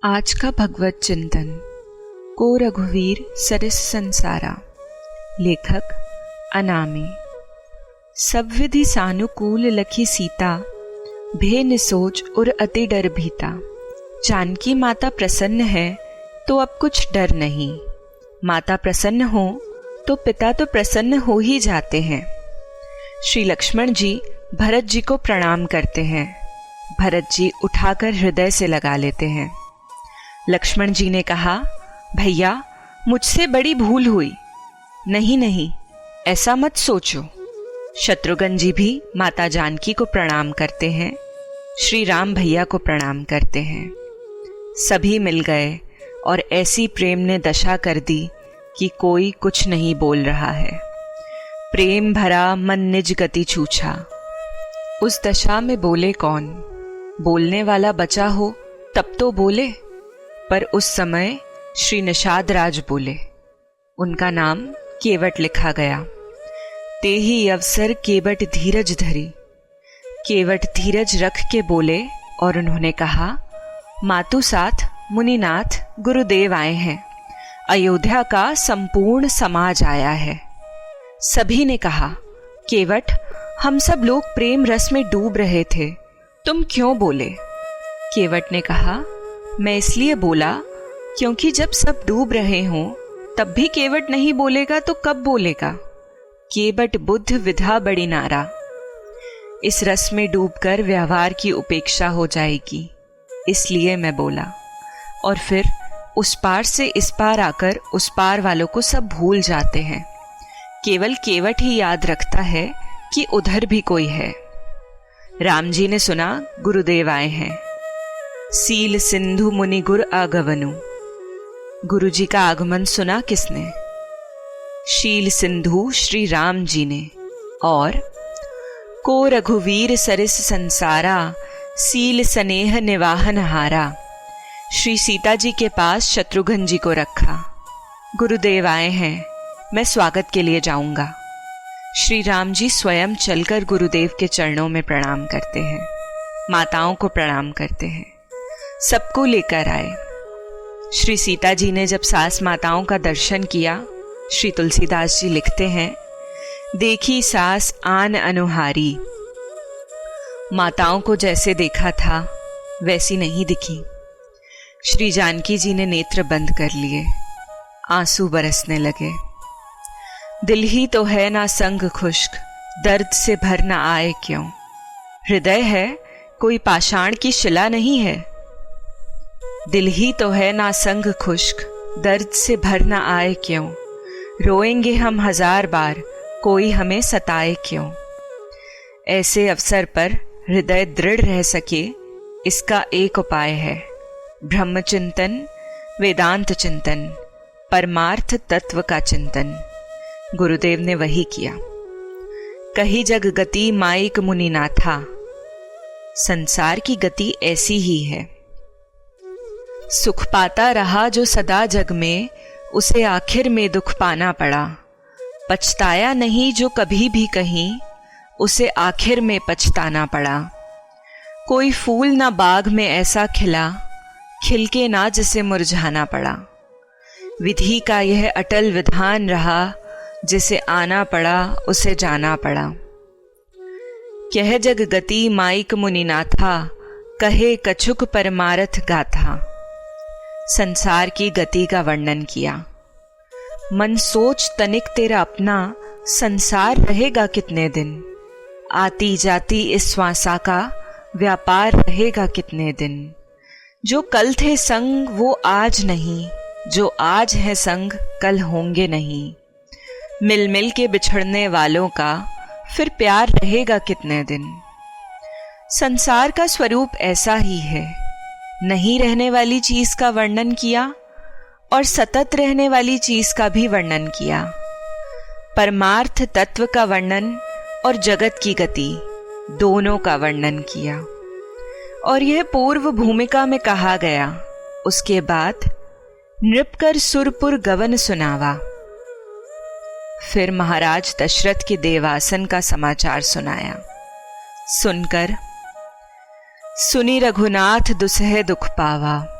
आज का भगवत चिंतन को रघुवीर सरिस संसारा। लेखक अनामी। सब विधि सानुकूल लखी सीता, भे निसोच उर अति डर भीता। जानकी माता प्रसन्न है तो अब कुछ डर नहीं। माता प्रसन्न हो तो पिता तो प्रसन्न हो ही जाते हैं। श्री लक्ष्मण जी भरत जी को प्रणाम करते हैं। भरत जी उठाकर हृदय से लगा लेते हैं। लक्ष्मण जी ने कहा, भैया मुझसे बड़ी भूल हुई। नहीं नहीं, ऐसा मत सोचो। शत्रुघ्न जी भी माता जानकी को प्रणाम करते हैं। श्री राम भैया को प्रणाम करते हैं। सभी मिल गए और ऐसी प्रेम ने दशा कर दी कि कोई कुछ नहीं बोल रहा है। प्रेम भरा मन निज गति छूछा। उस दशा में बोले कौन? बोलने वाला बचा हो तब तो बोले। पर उस समय श्री निषाद राज बोले। उनका नाम केवट लिखा गया। ते ही अवसर केवट धीरज धरी। केवट धीरज रख के बोले और उन्होंने कहा, मातु साथ मुनिनाथ गुरुदेव आए हैं। अयोध्या का संपूर्ण समाज आया है। सभी ने कहा, केवट हम सब लोग प्रेम रस में डूब रहे थे, तुम क्यों बोले? केवट ने कहा, मैं इसलिए बोला क्योंकि जब सब डूब रहे हों तब भी केवट नहीं बोलेगा तो कब बोलेगा? केवट बुद्ध विधा बड़ी नारा। इस रस में डूबकर व्यवहार की उपेक्षा हो जाएगी, इसलिए मैं बोला। और फिर उस पार से इस पार आकर उस पार वालों को सब भूल जाते हैं। केवल केवट ही याद रखता है कि उधर भी कोई है। राम जी ने सुना गुरुदेव आए हैं। सील सिंधु मुनि गुर आगवनु। गुरु जी का आगमन सुना किसने? शील सिंधु श्री राम जी ने। और को रघुवीर सरिस संसारा, सील स्नेह निवाहन हारा। श्री सीता जी के पास शत्रुघ्न जी को रखा। गुरुदेव आए हैं, मैं स्वागत के लिए जाऊंगा। श्री राम जी स्वयं चलकर गुरुदेव के चरणों में प्रणाम करते हैं। माताओं को प्रणाम करते हैं। सबको लेकर आए। श्री सीता जी ने जब सास माताओं का दर्शन किया, श्री तुलसीदास जी लिखते हैं, देखी सास आन अनुहारी। माताओं को जैसे देखा था वैसी नहीं दिखी। श्री जानकी जी ने नेत्र बंद कर लिए। आंसू बरसने लगे। दिल ही तो है ना संग खुश्क, दर्द से भर ना आए क्यों? हृदय है कोई पाषाण की शिला नहीं है। दिल ही तो है ना संग खुश्क, दर्द से भर ना आए क्यों? रोएंगे हम 1000 बार, कोई हमें सताए क्यों? ऐसे अवसर पर हृदय दृढ़ रह सके, इसका एक उपाय है, ब्रह्म चिंतन, वेदांत चिंतन, परमार्थ तत्व का चिंतन। गुरुदेव ने वही किया। कही जग गति माइक मुनि नाथा। संसार की गति ऐसी ही है। सुख पाता रहा जो सदा जग में, उसे आखिर में दुख पाना पड़ा। पछताया नहीं जो कभी भी कहीं, उसे आखिर में पछताना पड़ा। कोई फूल ना बाग में ऐसा खिला, खिलके ना जिसे मुरझाना पड़ा। विधि का यह अटल विधान रहा, जिसे आना पड़ा उसे जाना पड़ा। कह जग गति माइक मुनि नाथा, कहे कछुक परमारथ गाथा। संसार की गति का वर्णन किया। मन सोच तनिक तेरा अपना, संसार रहेगा कितने दिन? आती जाती इस श्वासा का, व्यापार रहेगा कितने दिन? जो कल थे संग वो आज नहीं, जो आज है संग कल होंगे नहीं। मिल मिल के बिछड़ने वालों का, फिर प्यार रहेगा कितने दिन? संसार का स्वरूप ऐसा ही है। नहीं रहने वाली चीज का वर्णन किया और सतत रहने वाली चीज का भी वर्णन किया। परमार्थ तत्व का वर्णन और जगत की गति दोनों का वर्णन किया। और यह पूर्व भूमिका में कहा गया। उसके बाद नृपकर सुरपुर गवन सुनावा। फिर महाराज दशरथ के देवासन का समाचार सुनाया। सुनकर सुनी रघुनाथ दुसह दुख पावा।